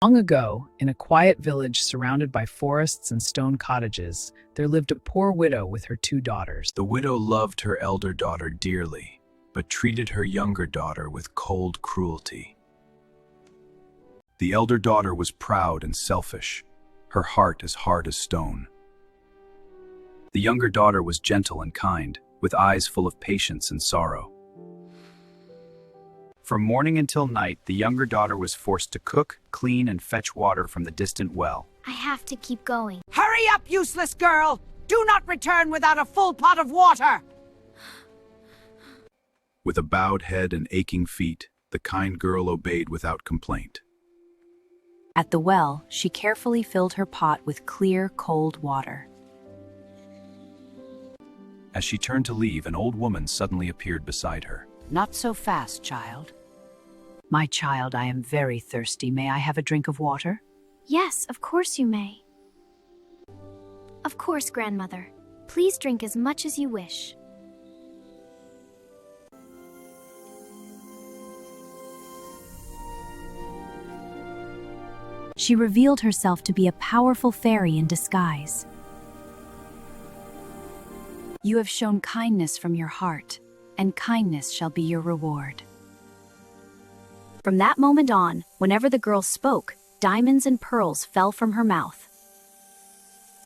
Long ago, in a quiet village surrounded by forests and stone cottages, there lived a poor widow with her two daughters. The widow loved her elder daughter dearly, but treated her younger daughter with cold cruelty. The elder daughter was proud and selfish, her heart as hard as stone. The younger daughter was gentle and kind, with eyes full of patience and sorrow. From morning until night, the younger daughter was forced to cook, clean, and fetch water from the distant well. I have to keep going. Hurry up, useless girl! Do not return without a full pot of water! With a bowed head and aching feet, the kind girl obeyed without complaint. At the well, she carefully filled her pot with clear, cold water. As she turned to leave, an old woman suddenly appeared beside her. Not so fast, child. My child, I am very thirsty. May I have a drink of water? Yes, of course you may. Of course, grandmother. Please drink as much as you wish. She revealed herself to be a powerful fairy in disguise. You have shown kindness from your heart, and kindness shall be your reward. From that moment on, whenever the girl spoke, diamonds and pearls fell from her mouth.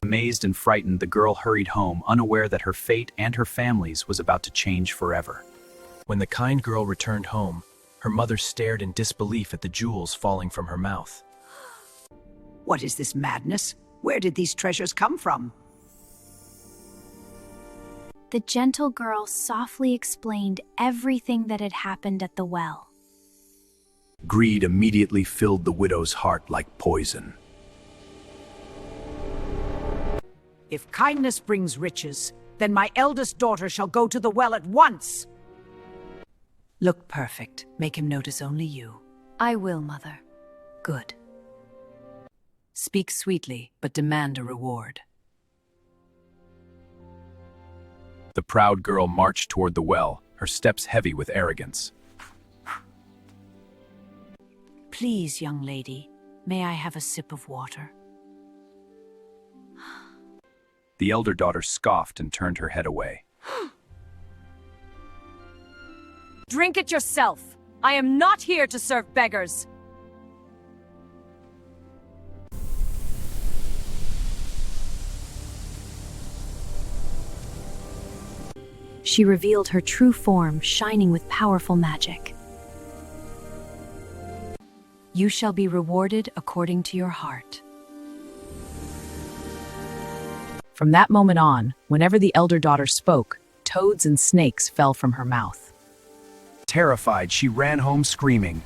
Amazed and frightened, the girl hurried home, unaware that her fate and her family's was about to change forever. When the kind girl returned home, her mother stared in disbelief at the jewels falling from her mouth. What is this madness? Where did these treasures come from? The gentle girl softly explained everything that had happened at the well. Greed immediately filled the widow's heart like poison. If kindness brings riches, then my eldest daughter shall go to the well at once. Look perfect. Make him notice only you. I will, mother. Good. Speak sweetly, but demand a reward. The proud girl marched toward the well, her steps heavy with arrogance. Please, young lady, may I have a sip of water? The elder daughter scoffed and turned her head away. Drink it yourself. I am not here to serve beggars. She revealed her true form, shining with powerful magic. You shall be rewarded according to your heart. From that moment on, whenever the elder daughter spoke, toads and snakes fell from her mouth. Terrified, she ran home screaming.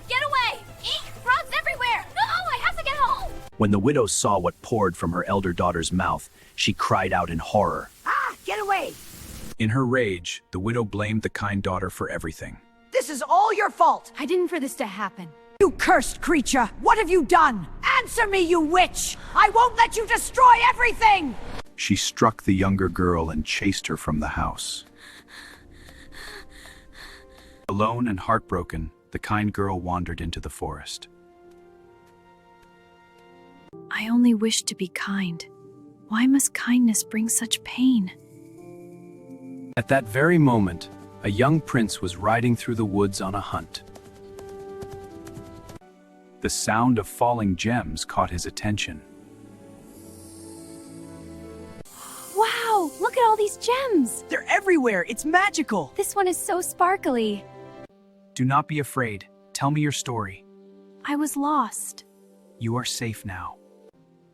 Get away! Eek! Frogs everywhere! No! I have to get home! When the widow saw what poured from her elder daughter's mouth, she cried out in horror. Get away! In her rage, the widow blamed the kind daughter for everything. This is all your fault! I didn't for this to happen. You cursed creature! What have you done? Answer me, you witch! I won't let you destroy everything! She struck the younger girl and chased her from the house. Alone and heartbroken, the kind girl wandered into the forest. I only wish to be kind. Why must kindness bring such pain? At that very moment, a young prince was riding through the woods on a hunt. The sound of falling gems caught his attention. Wow! Look at all these gems! They're everywhere! It's magical! This one is so sparkly. Do not be afraid. Tell me your story. I was lost. You are safe now.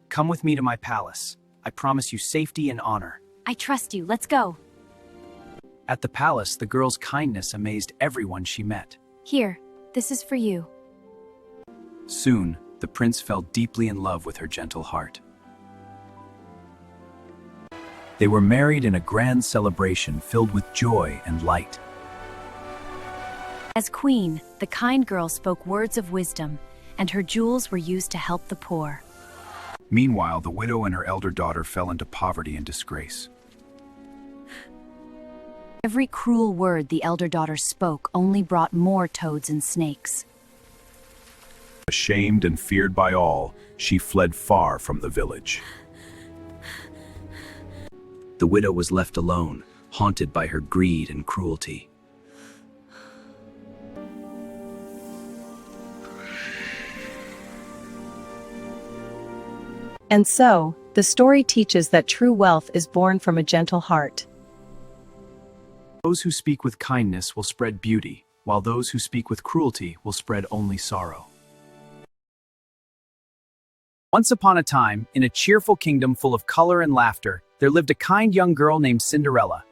Come with me to my palace. I promise you safety and honor. I trust you. Let's go. At the palace, the girl's kindness amazed everyone she met. Here, this is for you. Soon, the prince fell deeply in love with her gentle heart. They were married in a grand celebration filled with joy and light. As queen, the kind girl spoke words of wisdom, and her jewels were used to help the poor. Meanwhile, the widow and her elder daughter fell into poverty and disgrace. Every cruel word the elder daughter spoke only brought more toads and snakes. But Ashamed and feared by all, she fled far from the village. The widow was left alone, haunted by her greed and cruelty. And so, the story teaches that true wealth is born from a gentle heart. Those who speak with kindness will spread beauty, while those who speak with cruelty will spread only sorrow. Once upon a time, in a cheerful kingdom full of color and laughter, there lived a kind young girl named Cinderella.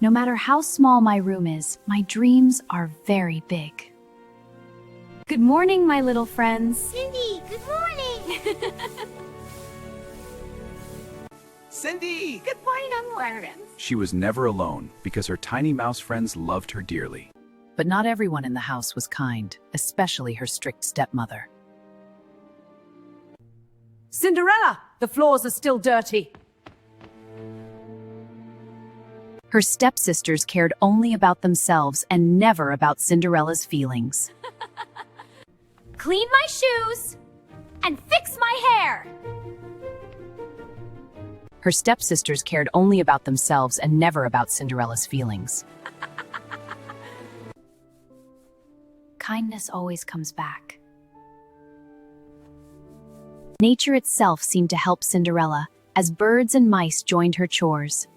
No matter how small my room is, my dreams are very big. Good morning, my little friends. Cindy, good morning! Cindy! Good morning, Unwarren. She was never alone because her tiny mouse friends loved her dearly. But not everyone in the house was kind, especially her strict stepmother. Cinderella, the floors are still dirty. Her stepsisters cared only about themselves and never about Cinderella's feelings. Clean my shoes and fix my hair! Her stepsisters cared only about themselves and never about Cinderella's feelings. Kindness always comes back. Nature itself seemed to help Cinderella, as birds and mice joined her chores.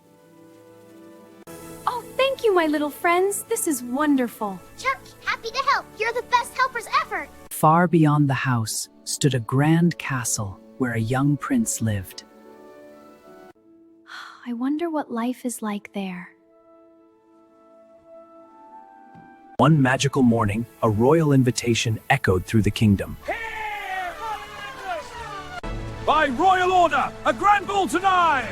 Oh, thank you, my little friends. This is wonderful. Chuck, happy to help. You're the best helpers ever. Far beyond the house stood a grand castle where a young prince lived. I wonder what life is like there. One magical morning, a royal invitation echoed through the kingdom. By royal order, a grand ball tonight!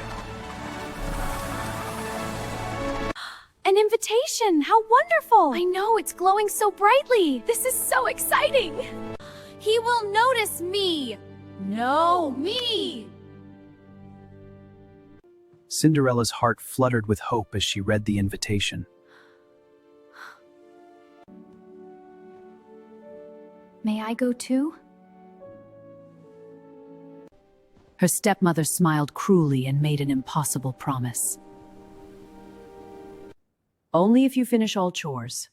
An invitation! How wonderful! I know, it's glowing so brightly. This is so exciting. He will notice me. No, me. Cinderella's heart fluttered with hope as she read the invitation. May I go too? Her stepmother smiled cruelly and made an impossible promise. Only if you finish all chores.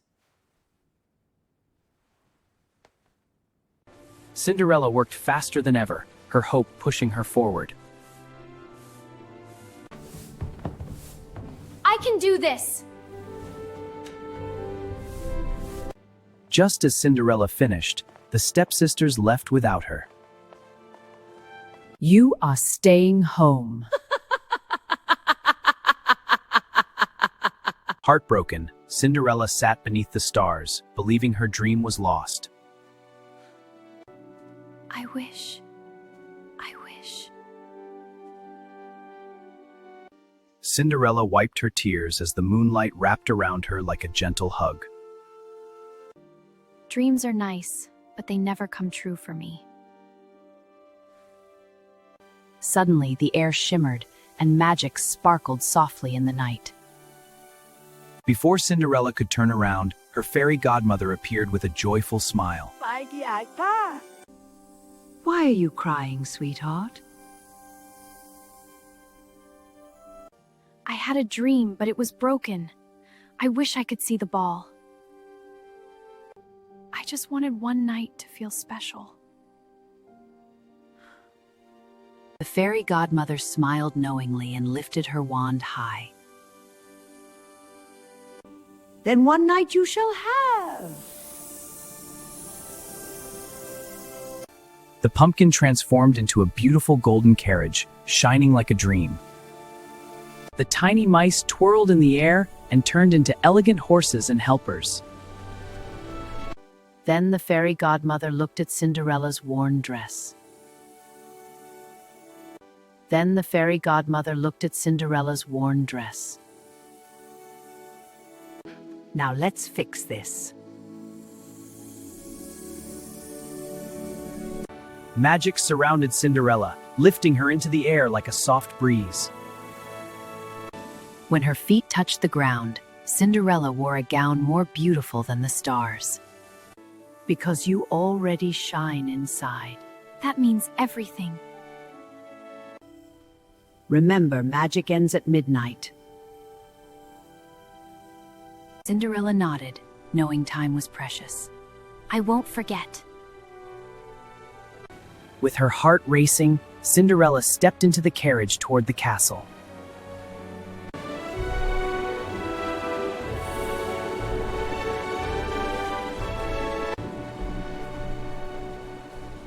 Cinderella worked faster than ever, her hope pushing her forward. I can do this. Just as Cinderella finished, the stepsisters left without her. You are staying home. Heartbroken, Cinderella sat beneath the stars, believing her dream was lost. I wish. Cinderella wiped her tears as the moonlight wrapped around her like a gentle hug. Dreams are nice, but they never come true for me. Suddenly, the air shimmered, and magic sparkled softly in the night. Before Cinderella could turn around, her fairy godmother appeared with a joyful smile. Why are you crying, sweetheart? I had a dream, but it was broken. I wish I could see the ball. I just wanted one night to feel special. The fairy godmother smiled knowingly and lifted her wand high. Then one night you shall have. The pumpkin transformed into a beautiful golden carriage, shining like a dream. The tiny mice twirled in the air and turned into elegant horses and helpers. Then the fairy godmother looked at Cinderella's worn dress. Now let's fix this. Magic surrounded Cinderella, lifting her into the air like a soft breeze. When her feet touched the ground, Cinderella wore a gown more beautiful than the stars. Because you already shine inside. That means everything. Remember, magic ends at midnight. Cinderella nodded, knowing time was precious. I won't forget. With her heart racing, Cinderella stepped into the carriage toward the castle.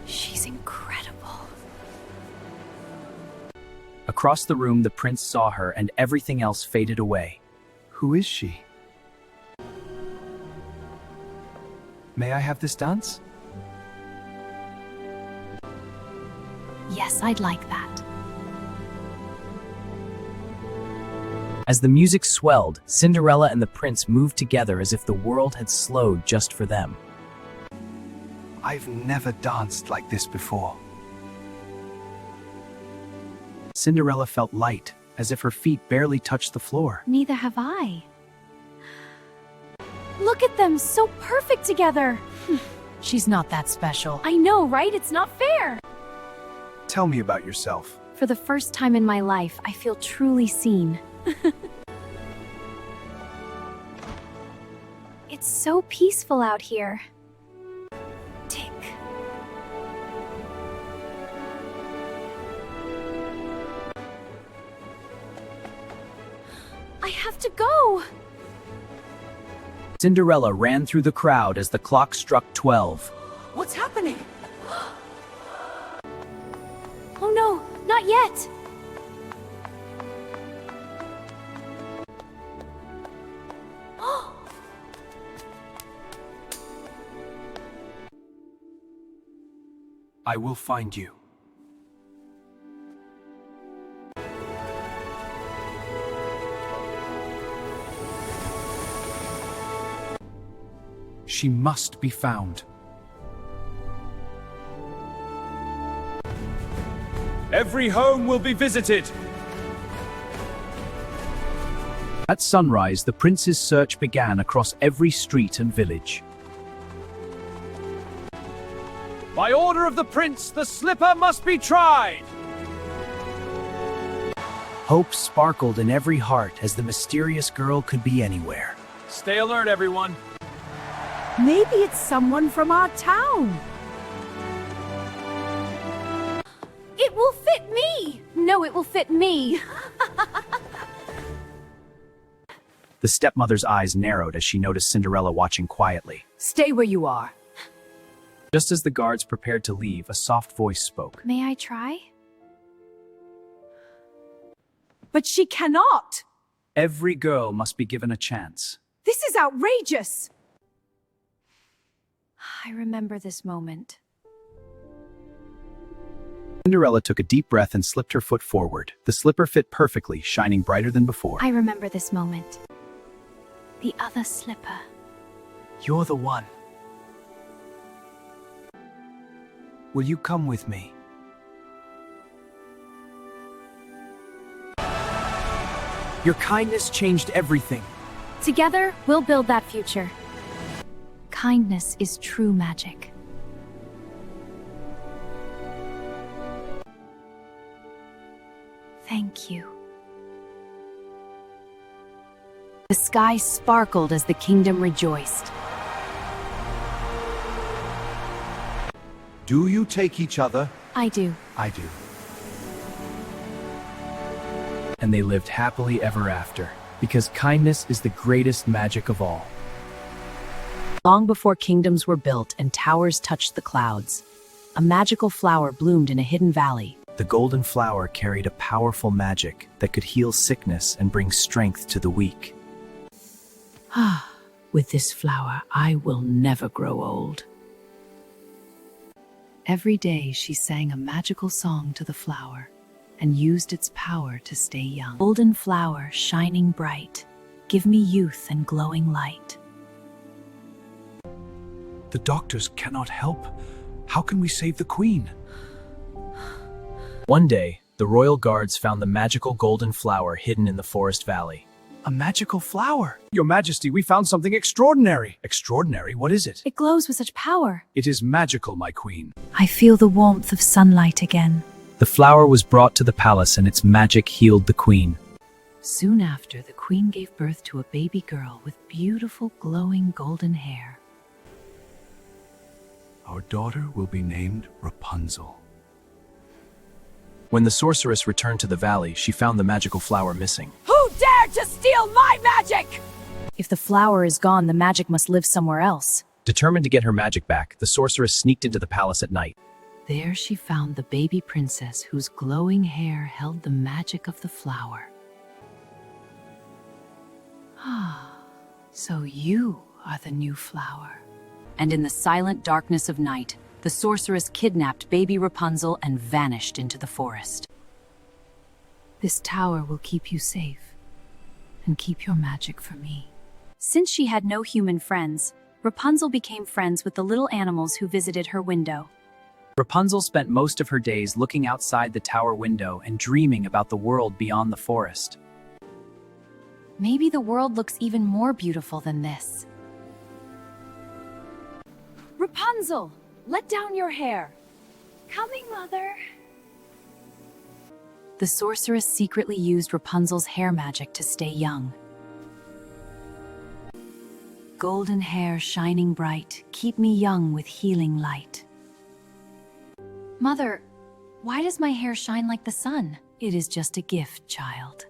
She's incredible. Across the room, the prince saw her and everything else faded away. Who is she? May I have this dance? Yes, I'd like that. As the music swelled, Cinderella and the prince moved together as if the world had slowed just for them. I've never danced like this before. Cinderella felt light, as if her feet barely touched the floor. Neither have I. Look at them, so perfect together. She's not that special. I know, right? It's not fair. Tell me about yourself. For the first time in my life, I feel truly seen. It's so peaceful out here. Tick. I have to go. Cinderella ran through the crowd as the clock struck 12. What's happening? Oh no, not yet. I will find you. She must be found. Every home will be visited. At sunrise, the prince's search began across every street and village. By order of the prince, the slipper must be tried. Hope sparkled in every heart as the mysterious girl could be anywhere. Stay alert, everyone. Maybe it's someone from our town. It will fit me. No, it will fit me. The stepmother's eyes narrowed as she noticed Cinderella watching quietly. Stay where you are. Just as the guards prepared to leave, a soft voice spoke. May I try? But she cannot. Every girl must be given a chance. This is outrageous. I remember this moment. Cinderella took a deep breath and slipped her foot forward. The slipper fit perfectly, shining brighter than before. I remember this moment. The other slipper. You're the one. Will you come with me? Your kindness changed everything. Together, we'll build that future. Kindness is true magic. Thank you. The sky sparkled as the kingdom rejoiced. Do you take each other? I do. I do. And they lived happily ever after, because kindness is the greatest magic of all. Long before kingdoms were built and towers touched the clouds, a magical flower bloomed in a hidden valley. The golden flower carried a powerful magic that could heal sickness and bring strength to the weak. Ah, with this flower, I will never grow old. Every day she sang a magical song to the flower and used its power to stay young. Golden flower, shining bright, give me youth and glowing light. The doctors cannot help. How can we save the queen? One day, the royal guards found the magical golden flower hidden in the forest valley. A magical flower. Your Majesty, we found something extraordinary. Extraordinary? What is it? It glows with such power. It is magical, my queen. I feel the warmth of sunlight again. The flower was brought to the palace and its magic healed the queen. Soon after, the queen gave birth to a baby girl with beautiful, glowing golden hair. Our daughter will be named Rapunzel. When the sorceress returned to the valley, she found the magical flower missing. Who dared to steal my magic? If the flower is gone, the magic must live somewhere else. Determined to get her magic back, the sorceress sneaked into the palace at night. There she found the baby princess whose glowing hair held the magic of the flower. Ah, so you are the new flower. And in the silent darkness of night, the sorceress kidnapped baby Rapunzel and vanished into the forest. This tower will keep you safe and keep your magic for me. Since she had no human friends, Rapunzel became friends with the little animals who visited her window. Rapunzel spent most of her days looking outside the tower window and dreaming about the world beyond the forest. Maybe the world looks even more beautiful than this. Rapunzel, let down your hair. Coming, Mother. The sorceress secretly used Rapunzel's hair magic to stay young. Golden hair shining bright, keep me young with healing light. Mother, why does my hair shine like the sun? It is just a gift, child.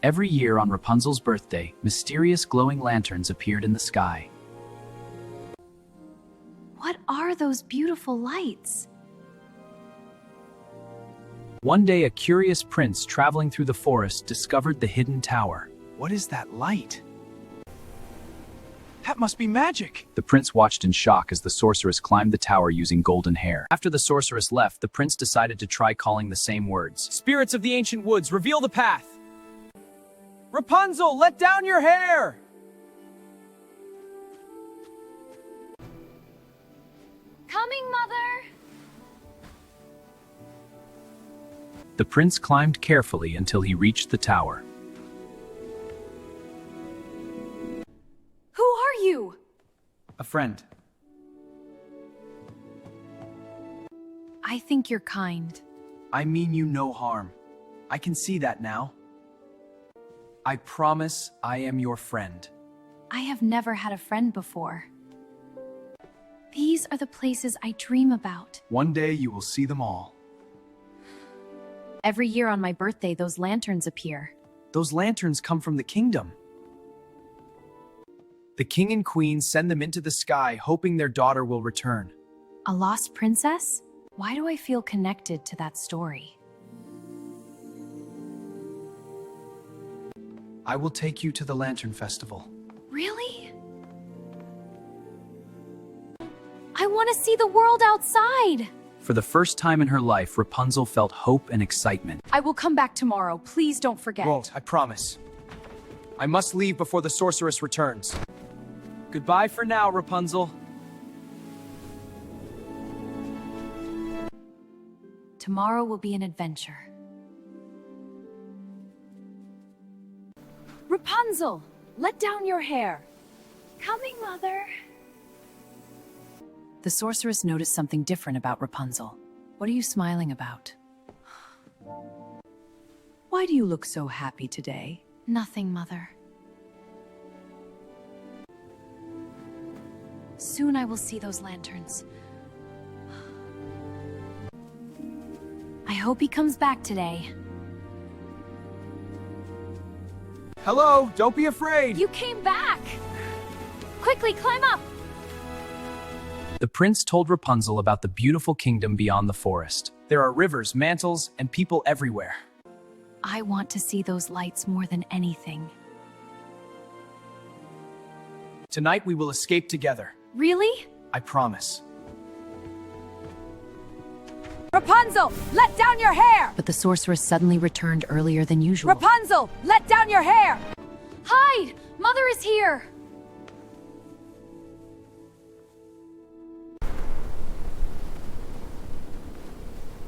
Every year on Rapunzel's birthday, mysterious glowing lanterns appeared in the sky. What are those beautiful lights? One day, a curious prince traveling through the forest discovered the hidden tower. What is that light? That must be magic. The prince watched in shock as the sorceress climbed the tower using golden hair. After the sorceress left, the prince decided to try calling the same words. Spirits of the ancient woods, reveal the path. Rapunzel, let down your hair! Coming, Mother. The prince climbed carefully until he reached the tower. Who are you? A friend. I think you're kind. I mean you no harm. I can see that now. I promise I am your friend. I have never had a friend before. These are the places I dream about. One day you will see them all. Every year on my birthday, those lanterns appear. Those lanterns come from the kingdom. The king and queen send them into the sky, hoping their daughter will return. A lost princess? Why do I feel connected to that story? I will take you to the Lantern Festival. Really? I want to see the world outside! For the first time in her life, Rapunzel felt hope and excitement. I will come back tomorrow. Please don't forget. Won't, I promise. I must leave before the sorceress returns. Goodbye for now, Rapunzel. Tomorrow will be an adventure. Rapunzel, let down your hair. Coming, Mother. The sorceress noticed something different about Rapunzel. What are you smiling about? Why do you look so happy today? Nothing, Mother. Soon I will see those lanterns. I hope he comes back today. Hello, don't be afraid. You came back. Quickly, climb up. The prince told Rapunzel about the beautiful kingdom beyond the forest. There are rivers, mantles, and people everywhere. I want to see those lights more than anything. Tonight we will escape together. Really? I promise. Rapunzel, let down your hair! But the sorceress suddenly returned earlier than usual. Rapunzel, let down your hair! Hide! Mother is here.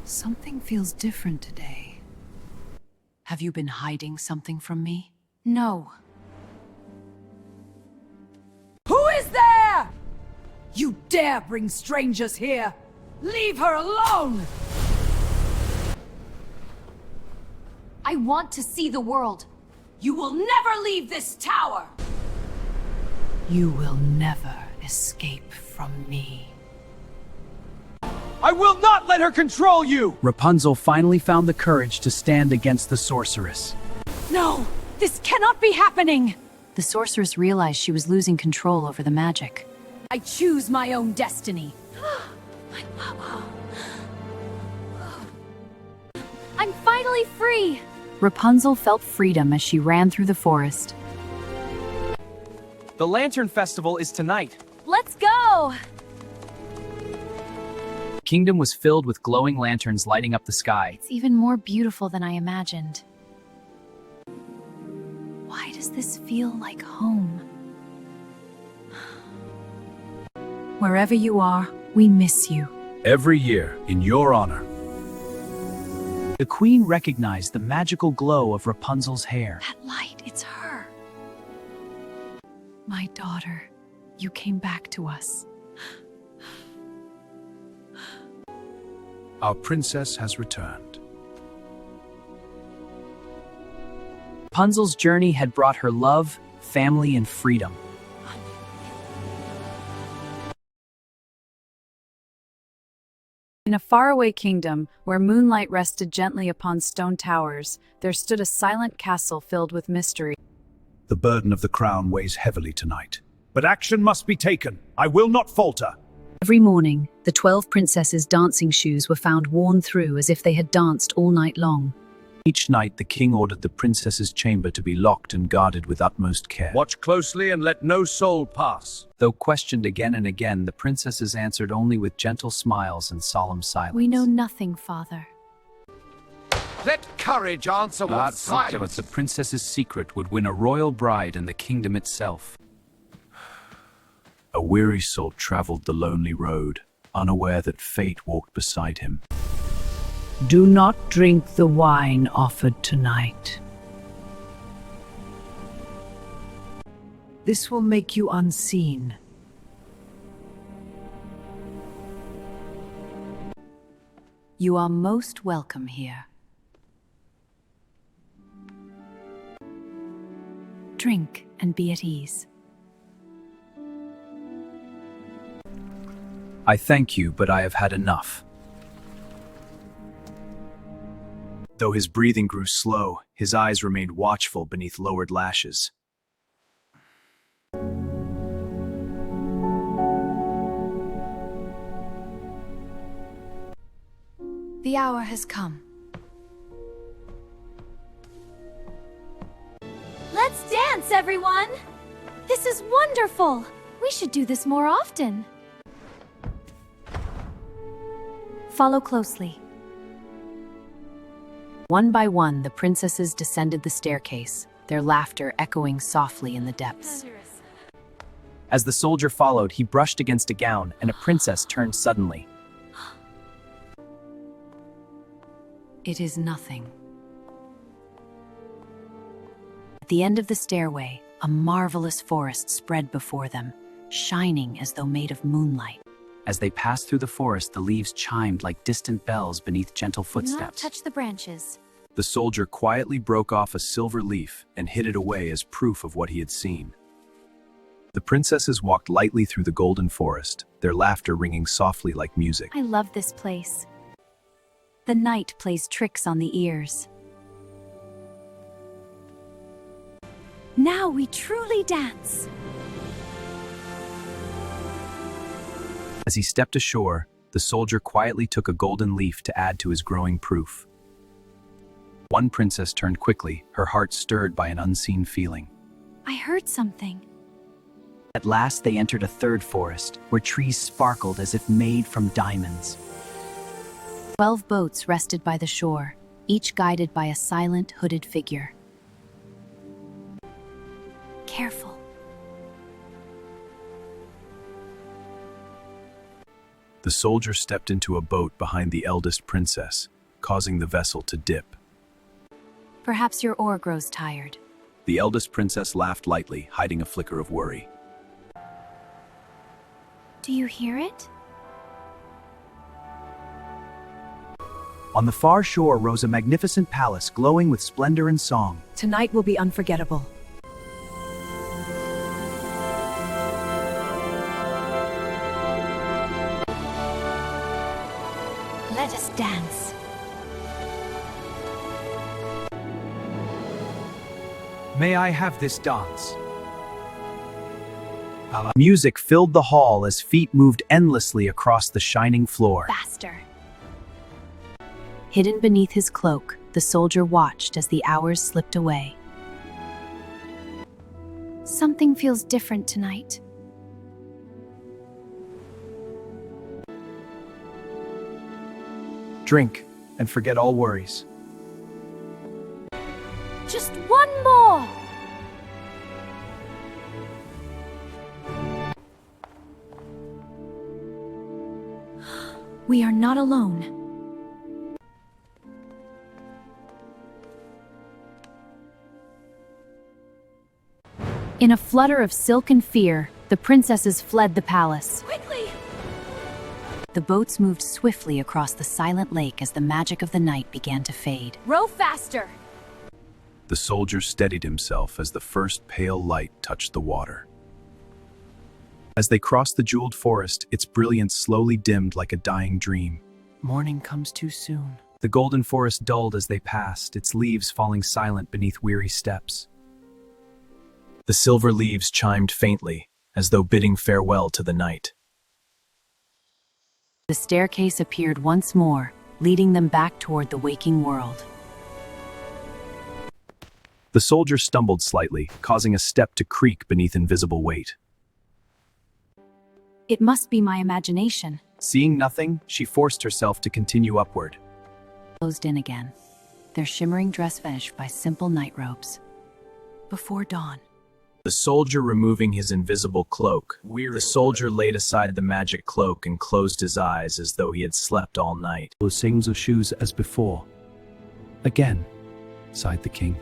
Something feels different today. Have you been hiding something from me? No. Who is there? You dare bring strangers here? Leave her alone! I want to see the world. You will never leave this tower! You will never escape from me. I will not let her control you! Rapunzel finally found the courage to stand against the sorceress. No! This cannot be happening! The sorceress realized she was losing control over the magic. I choose my own destiny. I'm finally free! Rapunzel felt freedom as she ran through the forest. The Lantern Festival is tonight. Let's go! The kingdom was filled with glowing lanterns lighting up the sky. It's even more beautiful than I imagined. Why does this feel like home? Wherever you are, we miss you. Every year, in your honor. The queen recognized the magical glow of Rapunzel's hair. That light, it's her. My daughter, you came back to us. Our princess has returned. Rapunzel's journey had brought her love, family, and freedom. In a faraway kingdom, where moonlight rested gently upon stone towers, there stood a silent castle filled with mystery. The burden of the crown weighs heavily tonight. But action must be taken. I will not falter. Every morning, the 12 princesses' dancing shoes were found worn through as if they had danced all night long. Each night, the king ordered the princess's chamber to be locked and guarded with utmost care. Watch closely and let no soul pass. Though questioned again and again, the princesses answered only with gentle smiles and solemn silence. We know nothing, Father. Let courage answer with silence. The princess's secret would win a royal bride and the kingdom itself. A weary soul traveled the lonely road, unaware that fate walked beside him. Do not drink the wine offered tonight. This will make you unseen. You are most welcome here. Drink and be at ease. I thank you, but I have had enough. Though his breathing grew slow, his eyes remained watchful beneath lowered lashes. The hour has come. Let's dance, everyone! This is wonderful! We should do this more often. Follow closely. One by one, the princesses descended the staircase, their laughter echoing softly in the depths. As the soldier followed, he brushed against a gown, and a princess turned suddenly. It is nothing. At the end of the stairway, a marvelous forest spread before them, shining as though made of moonlight. As they passed through the forest, the leaves chimed like distant bells beneath gentle Do not footsteps. touch the branches. The soldier quietly broke off a silver leaf and hid it away as proof of what he had seen. The princesses walked lightly through the golden forest, their laughter ringing softly like music. I love this place. The night plays tricks on the ears. Now we truly dance. As he stepped ashore, the soldier quietly took a golden leaf to add to his growing proof. One princess turned quickly, her heart stirred by an unseen feeling. I heard something. At last they entered a third forest, where trees sparkled as if made from diamonds. 12 boats rested by the shore, each guided by a silent, hooded figure. Careful. The soldier stepped into a boat behind the eldest princess, causing the vessel to dip. Perhaps your oar grows tired. The eldest princess laughed lightly, hiding a flicker of worry. Do you hear it? On the far shore rose a magnificent palace glowing with splendor and song. Tonight will be unforgettable. Let us dance. May I have this dance? Music filled the hall as feet moved endlessly across the shining floor. Faster. Hidden beneath his cloak, the soldier watched as the hours slipped away. Something feels different tonight. Drink and forget all worries. Just one more! We are not alone. In a flutter of silken fear, the princesses fled the palace. Quickly! The boats moved swiftly across the silent lake as the magic of the night began to fade. Row faster! The soldier steadied himself as the first pale light touched the water. As they crossed the jeweled forest, its brilliance slowly dimmed like a dying dream. Morning comes too soon. The golden forest dulled as they passed, its leaves falling silent beneath weary steps. The silver leaves chimed faintly, as though bidding farewell to the night. The staircase appeared once more, leading them back toward the waking world. The soldier stumbled slightly, causing a step to creak beneath invisible weight. It must be my imagination. Seeing nothing, she forced herself to continue upward. Closed in again, their shimmering dress finished by simple night robes. Before dawn. The soldier removing his invisible cloak. The soldier laid aside the magic cloak and closed his eyes as though he had slept all night. The same of shoes as before. Again, sighed the king.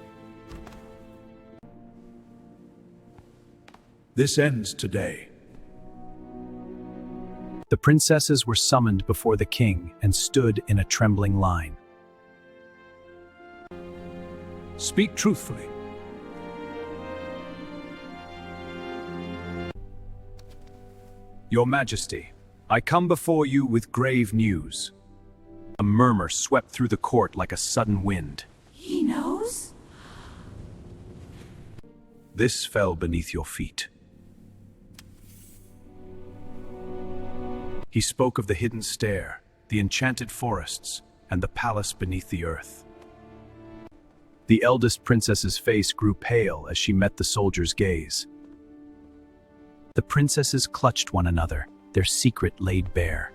This ends today. The princesses were summoned before the king and stood in a trembling line. Speak truthfully. Your Majesty, I come before you with grave news. A murmur swept through the court like a sudden wind. He knows? This fell beneath your feet. He spoke of the hidden stair, the enchanted forests, and the palace beneath the earth. The eldest princess's face grew pale as she met the soldier's gaze. The princesses clutched one another, their secret laid bare.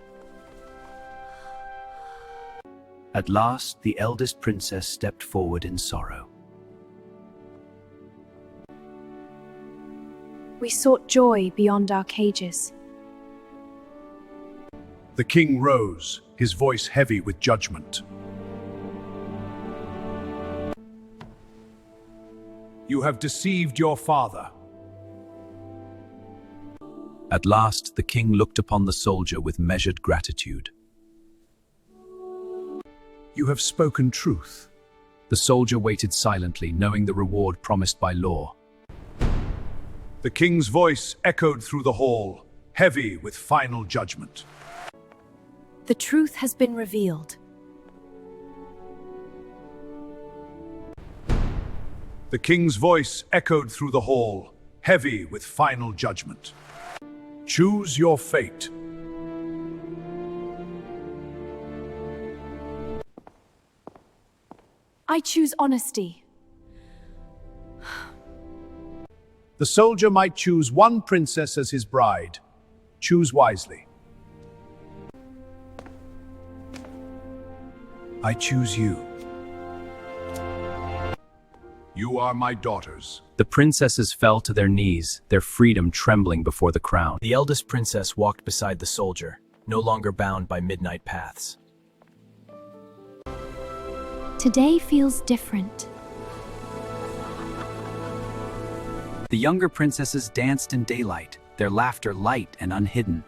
At last, the eldest princess stepped forward in sorrow. We sought joy beyond our cages. The king rose, his voice heavy with judgment. You have deceived your father. At last, the king looked upon the soldier with measured gratitude. You have spoken truth. The soldier waited silently, knowing the reward promised by law. The king's voice echoed through the hall, heavy with final judgment. The truth has been revealed. The king's voice echoed through the hall, heavy with final judgment. Choose your fate. I choose honesty. The soldier might choose one princess as his bride. Choose wisely. I choose you. You are my daughters. The princesses fell to their knees, their freedom trembling before the crown. The eldest princess walked beside the soldier, no longer bound by midnight paths. Today feels different. The younger princesses danced in daylight, their laughter light and unhidden.